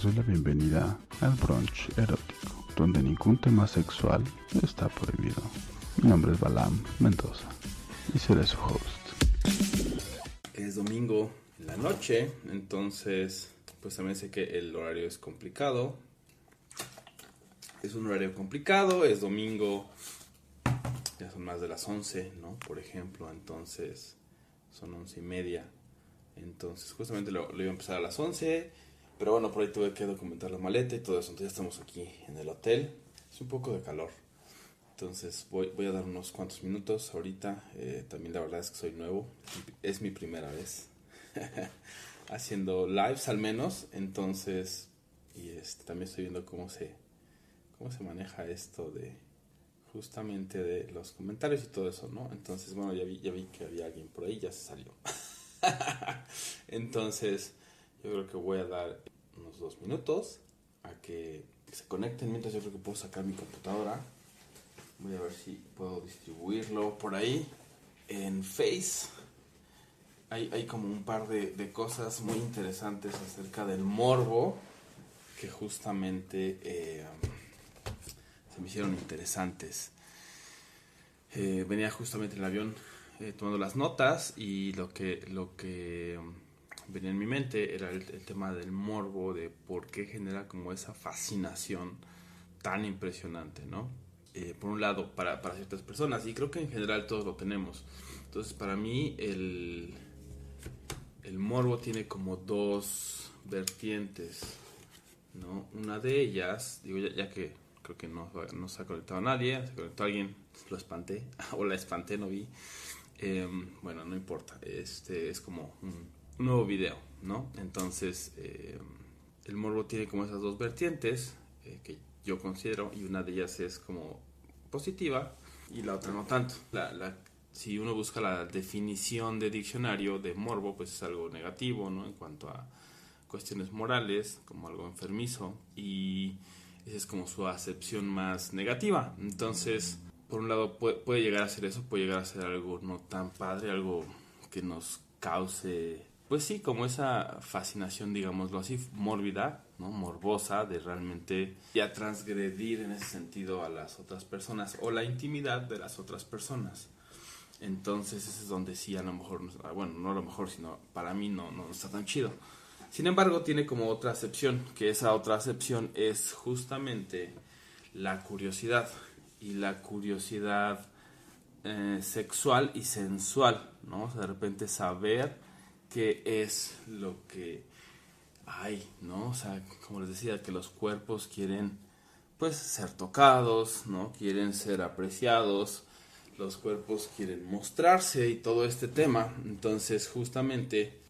Les doy la bienvenida al brunch erótico, donde ningún tema sexual está prohibido. Mi nombre es Balam Mendoza y seré su host. Es domingo en la noche, entonces pues también sé que el horario es complicado. Es un horario complicado, es domingo, ya son más de las 11, ¿no? Por ejemplo, entonces son 11:30. Entonces justamente lo iba a empezar a las 11, pero bueno, por ahí tuve que documentar la maleta y todo eso. Entonces ya estamos aquí en el hotel. Es un poco de calor, entonces voy a dar unos cuantos minutos ahorita. También la verdad es que soy nuevo, es mi primera vez haciendo lives al menos. Entonces, y también estoy viendo cómo se maneja esto de justamente de los comentarios y todo eso, ¿no? Entonces, bueno, ya vi que había alguien por ahí, ya se salió. Entonces, yo creo que voy a dar unos 2 minutos a que se conecten. Mientras yo creo que puedo sacar mi computadora. Voy a ver si puedo distribuirlo por ahí. En Face hay como un par de cosas muy interesantes acerca del morbo que justamente se me hicieron interesantes. Venía justamente en el avión tomando las notas y lo que venía en mi mente era el tema del morbo, de por qué genera como esa fascinación tan impresionante, ¿no? Por un lado, para ciertas personas, y creo que en general todos lo tenemos. Entonces, para mí, el morbo tiene como dos vertientes, ¿no? Una de ellas, digo, ya que creo que no se ha conectado nadie, se conectó alguien, lo espanté, o la espanté, no vi. Bueno, no importa, es como un nuevo video, ¿no? Entonces, el morbo tiene como esas dos vertientes que yo considero, y una de ellas es como positiva y la otra no tanto. Si uno busca la definición de diccionario de morbo, pues es algo negativo, ¿no? En cuanto a cuestiones morales, como algo enfermizo, y esa es como su acepción más negativa. Entonces, por un lado puede llegar a ser eso, puede llegar a ser algo no tan padre, algo que nos cause, pues sí, como esa fascinación, digámoslo así, mórbida, ¿no? Morbosa, de realmente ya transgredir en ese sentido a las otras personas o la intimidad de las otras personas. Entonces ese es donde sí a lo mejor, bueno, no a lo mejor, sino para mí no está tan chido. Sin embargo, tiene como otra acepción, que esa otra acepción es justamente la curiosidad, y la curiosidad sexual y sensual, ¿no? O sea, de repente saber qué es lo que hay, ¿no? O sea, como les decía, que los cuerpos quieren, pues, ser tocados, ¿no? Quieren ser apreciados, los cuerpos quieren mostrarse y todo este tema. Entonces, justamente,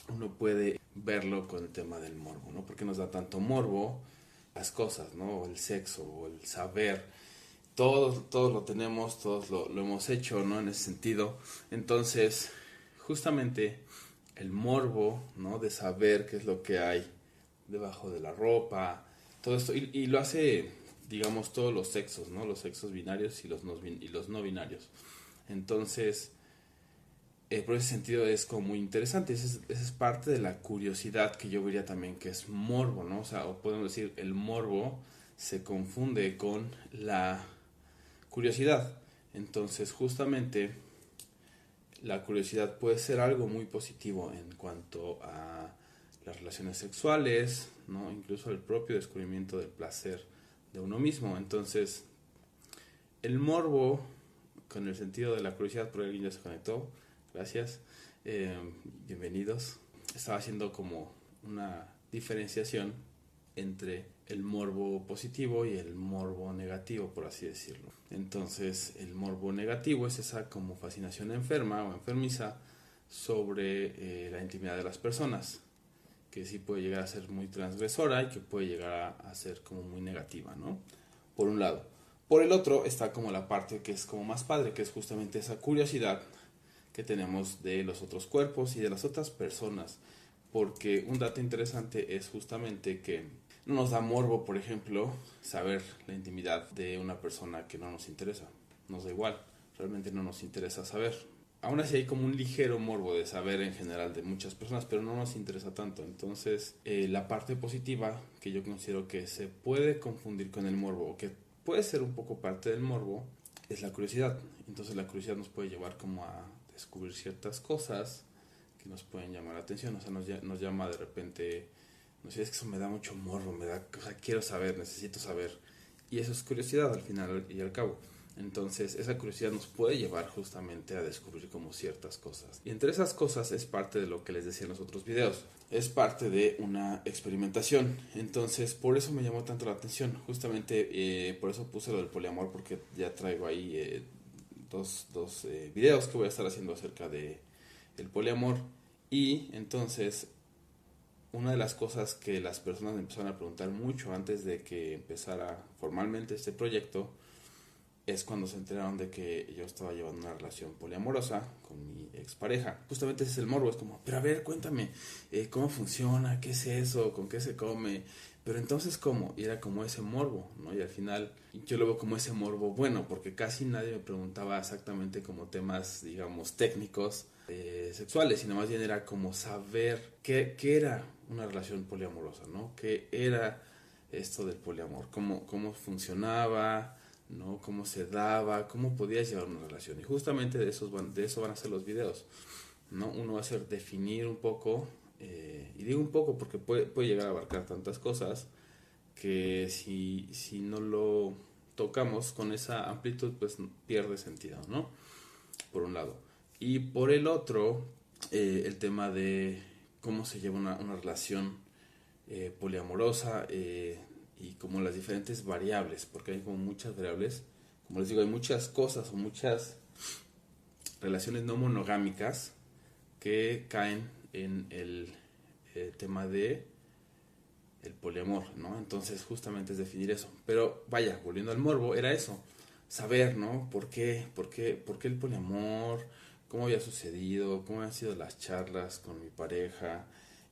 uno puede verlo con el tema del morbo, ¿no? Porque nos da tanto morbo las cosas, ¿no? O el sexo, o el saber. Todos lo tenemos, todos lo hemos hecho, ¿no? En ese sentido. Entonces, justamente el morbo, ¿no? De saber qué es lo que hay debajo de la ropa, todo esto, y lo hace, digamos, todos los sexos, ¿no? Los sexos binarios y los no binarios. Entonces, por ese sentido es como muy interesante. Esa es parte de la curiosidad que yo diría también que es morbo, ¿no? O sea, o podemos decir, el morbo se confunde con la curiosidad. Entonces, justamente, la curiosidad puede ser algo muy positivo en cuanto a las relaciones sexuales, ¿no? Incluso el propio descubrimiento del placer de uno mismo. Entonces, el morbo, con el sentido de la curiosidad, por alguien ya se conectó, gracias, bienvenidos. Estaba haciendo como una diferenciación entre el morbo positivo y el morbo negativo, por así decirlo. Entonces, el morbo negativo es esa como fascinación enferma o enfermiza sobre la intimidad de las personas, que sí puede llegar a ser muy transgresora y que puede llegar a ser como muy negativa, ¿no? Por un lado. Por el otro está como la parte que es como más padre, que es justamente esa curiosidad que tenemos de los otros cuerpos y de las otras personas. Porque un dato interesante es justamente que no nos da morbo, por ejemplo, saber la intimidad de una persona que no nos interesa. Nos da igual, realmente no nos interesa saber. aún así hay como un ligero morbo de saber en general de muchas personas, pero no nos interesa tanto. Entonces, la parte positiva que yo considero que se puede confundir con el morbo, o que puede ser un poco parte del morbo, es la curiosidad. Entonces la curiosidad nos puede llevar como a descubrir ciertas cosas que nos pueden llamar la atención. O sea, nos llama de repente, no sé, es que eso me da mucho morbo, o sea, quiero saber, necesito saber. Y eso es curiosidad al final y al cabo. Entonces esa curiosidad nos puede llevar justamente a descubrir como ciertas cosas. Y entre esas cosas es parte de lo que les decía en los otros videos. Es parte de una experimentación. Entonces por eso me llamó tanto la atención. Justamente por eso puse lo del poliamor, porque ya traigo ahí dos videos que voy a estar haciendo acerca de el poliamor. Y entonces una de las cosas que las personas me empezaron a preguntar mucho antes de que empezara formalmente este proyecto es cuando se enteraron de que yo estaba llevando una relación poliamorosa con mi expareja. Justamente ese es el morbo, es como, pero a ver, cuéntame, ¿cómo funciona? ¿Qué es eso? ¿Con qué se come? Pero entonces, ¿cómo? Y era como ese morbo, ¿no? Y al final yo lo veo como ese morbo bueno, porque casi nadie me preguntaba exactamente como temas, digamos, técnicos, sexuales, sino más bien era como saber qué era una relación poliamorosa, ¿no? ¿Qué era esto del poliamor? ¿Cómo funcionaba? ¿No? Cómo se daba, cómo podías llevar una relación. Y justamente de eso van a ser los videos, ¿no? Uno va a ser definir un poco, y digo un poco porque puede llegar a abarcar tantas cosas que si no lo tocamos con esa amplitud, pues pierde sentido, ¿no? Por un lado. Y por el otro, el tema de cómo se lleva una relación poliamorosa, y como las diferentes variables, porque hay como muchas variables, como les digo, hay muchas cosas o muchas relaciones no monogámicas que caen en el tema de el poliamor, ¿no? Entonces justamente es definir eso. Pero vaya, volviendo al morbo, era eso, saber, ¿no? ¿Por qué el poliamor? ¿Cómo había sucedido? ¿Cómo han sido las charlas con mi pareja?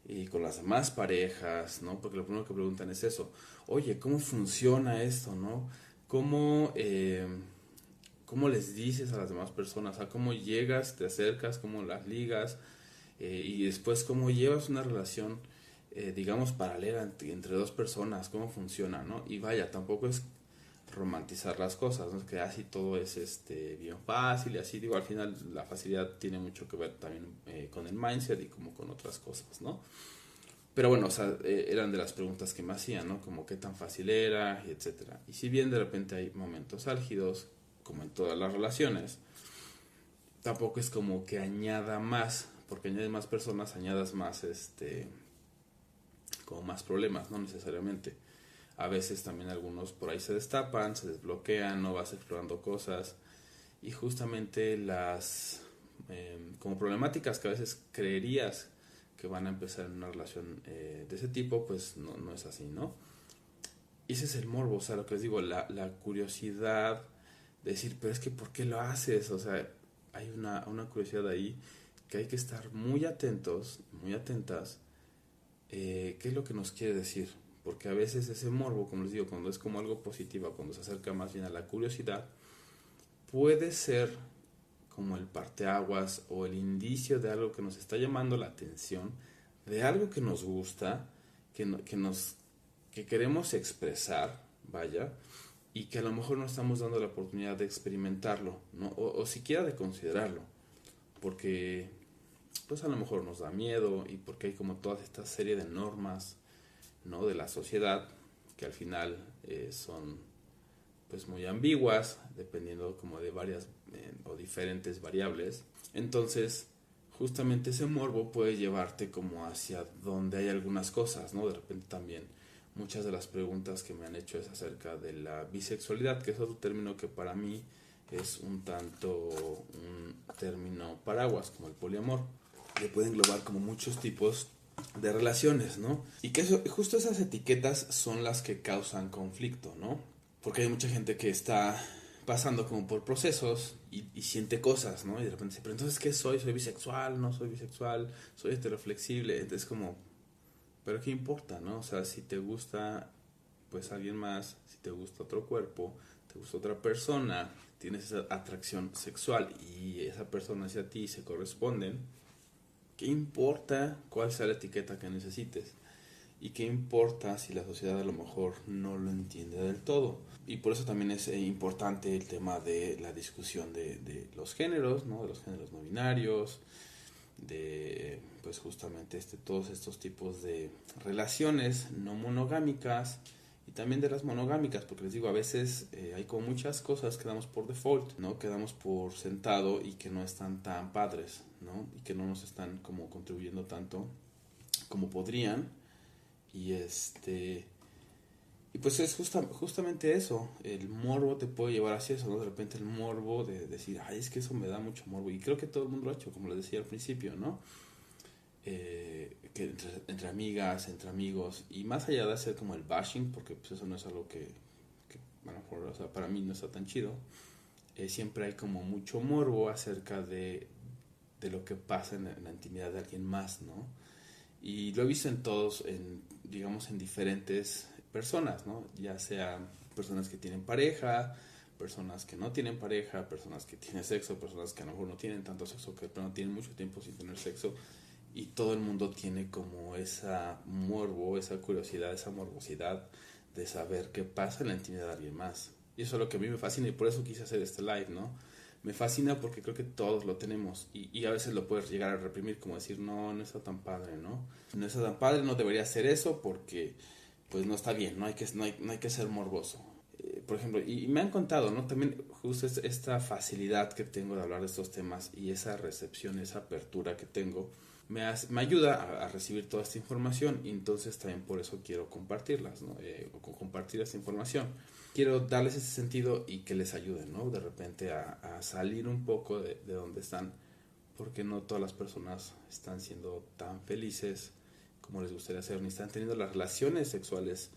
Y con las demás parejas, ¿no? Porque lo primero que preguntan es eso. Oye, ¿cómo funciona esto, no? ¿Cómo les dices a las demás personas? ¿A cómo llegas, te acercas, cómo las ligas? Y después, ¿cómo llevas una relación, digamos, paralela entre dos personas? ¿Cómo funciona, no? Y vaya, tampoco es romantizar las cosas, ¿no? Que así todo es bien fácil y así, digo, al final la facilidad tiene mucho que ver también con el mindset y como con otras cosas, ¿no? Pero bueno, o sea, eran de las preguntas que me hacían, ¿no? Como qué tan fácil era, y etcétera. Y si bien de repente hay momentos álgidos, como en todas las relaciones, tampoco es como que añada más, porque añades más personas, añadas más, como más problemas, no necesariamente. A veces también algunos por ahí se destapan, se desbloquean, no vas explorando cosas. Y justamente las como problemáticas que a veces creerías que van a empezar en una relación de ese tipo, pues no es así, ¿no? Y ese es el morbo, o sea, lo que les digo, la curiosidad de decir, pero es que ¿por qué lo haces? O sea, hay una curiosidad ahí que hay que estar muy atentos, muy atentas, qué es lo que nos quiere decir. Porque a veces ese morbo, como les digo, cuando es como algo positivo, cuando se acerca más bien a la curiosidad, puede ser como el parteaguas o el indicio de algo que nos está llamando la atención, de algo que nos gusta, que queremos expresar, vaya, y que a lo mejor no estamos dando la oportunidad de experimentarlo, ¿no? O siquiera de considerarlo, porque pues a lo mejor nos da miedo y porque hay como toda esta serie de normas, ¿no? De la sociedad que al final son pues muy ambiguas, dependiendo como de varias o diferentes variables. Entonces, justamente ese morbo puede llevarte como hacia donde hay algunas cosas, ¿no? De repente también muchas de las preguntas que me han hecho es acerca de la bisexualidad, que es otro término que para mí es un tanto un término paraguas, como el poliamor, que puede englobar como muchos tipos de relaciones, ¿no? Y que justo esas etiquetas son las que causan conflicto, ¿no? Porque hay mucha gente que está pasando como por procesos y siente cosas, ¿no? Y de repente dice, pero entonces, ¿qué soy? ¿Soy bisexual? ¿No soy bisexual? ¿Soy heteroflexible? Entonces como, ¿pero qué importa, no? O sea, si te gusta, pues alguien más, si te gusta otro cuerpo, te gusta otra persona, tienes esa atracción sexual y esa persona hacia ti se corresponden, ¿qué importa cuál sea la etiqueta que necesites? ¿Y qué importa si la sociedad a lo mejor no lo entiende del todo? Y por eso también es importante el tema de la discusión de los géneros, ¿no? De los géneros no binarios, de pues justamente todos estos tipos de relaciones no monogámicas y también de las monogámicas, porque les digo, a veces hay como muchas cosas que damos por default, ¿no? Que damos por sentado y que no están tan padres, ¿no? Y que no nos están como contribuyendo tanto como podrían. Y pues es justamente eso, el morbo te puede llevar hacia eso, ¿no? De repente el morbo de decir, ay, es que eso me da mucho morbo, y creo que todo el mundo lo ha hecho, como les decía al principio, ¿no? Que entre amigas, entre amigos, y más allá de hacer como el bashing, porque pues eso no es algo que a lo mejor, o sea, para mí no está tan chido, siempre hay como mucho morbo acerca de lo que pasa en la intimidad de alguien más, ¿no? Y lo he visto en todos, digamos, en diferentes personas, ¿no? Ya sea personas que tienen pareja, personas que no tienen pareja, personas que tienen sexo, personas que a lo mejor no tienen tanto sexo, que no tienen mucho tiempo sin tener sexo, y todo el mundo tiene como esa morbo, esa curiosidad, esa morbosidad de saber qué pasa en la intimidad de alguien más. Y eso es lo que a mí me fascina, y por eso quise hacer este live, ¿no? Me fascina porque creo que todos lo tenemos, y a veces lo puedes llegar a reprimir, como decir, no está tan padre, ¿no? No está tan padre, no debería hacer eso porque pues no está bien, no hay que ser morboso. Por ejemplo, y me han contado, ¿no? También justo esta facilidad que tengo de hablar de estos temas y esa recepción, esa apertura que tengo, me ayuda a recibir toda esta información, y entonces también por eso quiero compartirlas, ¿no? O compartir esta información. Quiero darles ese sentido y que les ayude, ¿no? De repente a salir un poco de donde están, porque no todas las personas están siendo tan felices como les gustaría ser, ni están teniendo las relaciones sexuales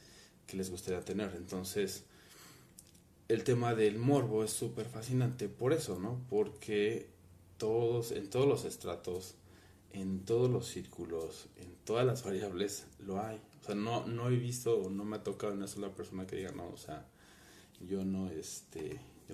que les gustaría tener. Entonces, el tema del morbo es súper fascinante por eso, ¿no? Porque en todos los estratos, en todos los círculos, en todas las variables, lo hay. O sea, no he visto, o no me ha tocado una sola persona que diga, no, o sea, yo no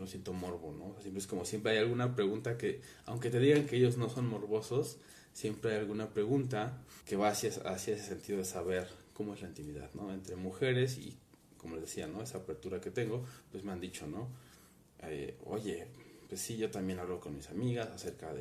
siento morbo, ¿no? Siempre es como, siempre hay alguna pregunta que, aunque te digan que ellos no son morbosos, siempre hay alguna pregunta que va hacia ese sentido de saber cómo es la intimidad, ¿no? Entre mujeres, y como les decía, ¿no? Esa apertura que tengo, pues me han dicho, ¿no? Oye, pues sí, yo también hablo con mis amigas acerca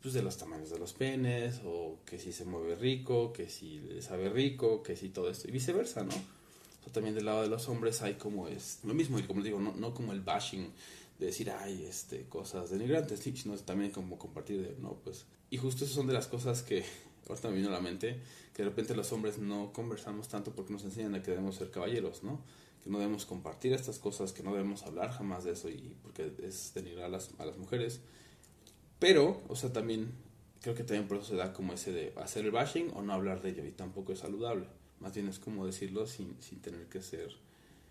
pues de los tamaños de los penes, o que si se mueve rico, que si sabe rico, que si todo esto, y viceversa, ¿no? O sea, también del lado de los hombres hay como lo mismo, y como les digo, no como el bashing de decir, ay, cosas denigrantes, sino también como compartir no, pues, y justo esas son de las cosas que ahorita me vino a la mente, que de repente los hombres no conversamos tanto porque nos enseñan a que debemos ser caballeros, ¿no? Que no debemos compartir estas cosas, que no debemos hablar jamás de eso, y porque es denigrar a las mujeres. Pero, o sea, también creo que también por eso se da como ese de hacer el bashing o no hablar de ello, y tampoco es saludable. Más bien es como decirlo sin tener que ser,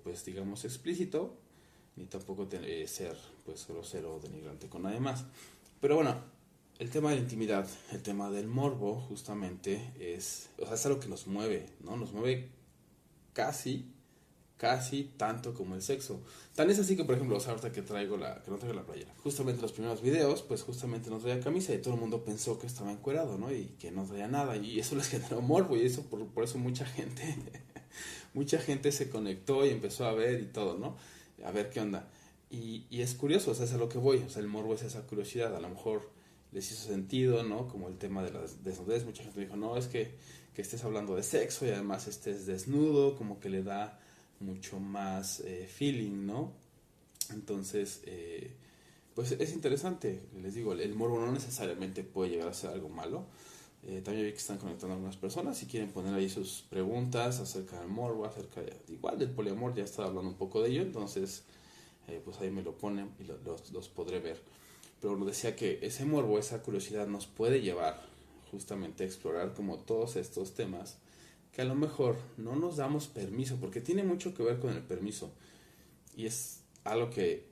pues digamos, explícito, ni tampoco ser, pues, grosero o denigrante con nadie más. Pero bueno, el tema de la intimidad, el tema del morbo, justamente es algo que nos mueve, ¿no? Nos mueve casi tanto como el sexo. Tan es así que, por ejemplo, ahorita que no traigo la playera, justamente los primeros videos, pues justamente no traía camisa, y todo el mundo pensó que estaba encuerado, ¿no? Y que no traía nada, y eso les generó morbo, y eso por eso mucha gente se conectó y empezó a ver y todo, ¿no? A ver qué onda. Y es curioso, o sea, es a lo que voy, o sea, el morbo es esa curiosidad, a lo mejor les hizo sentido, ¿no? Como el tema de la desnudez, mucha gente dijo, no, es que estés hablando de sexo y además estés desnudo, como que le da mucho más feeling, ¿no? Entonces, pues es interesante, les digo, el morbo no necesariamente puede llegar a ser algo malo. También vi que están conectando algunas personas, si quieren poner ahí sus preguntas acerca del morbo, igual del poliamor, ya estaba hablando un poco de ello, entonces pues ahí me lo ponen y los podré ver. Pero lo decía, que ese morbo, esa curiosidad nos puede llevar justamente a explorar como todos estos temas que a lo mejor no nos damos permiso, porque tiene mucho que ver con el permiso, y es algo que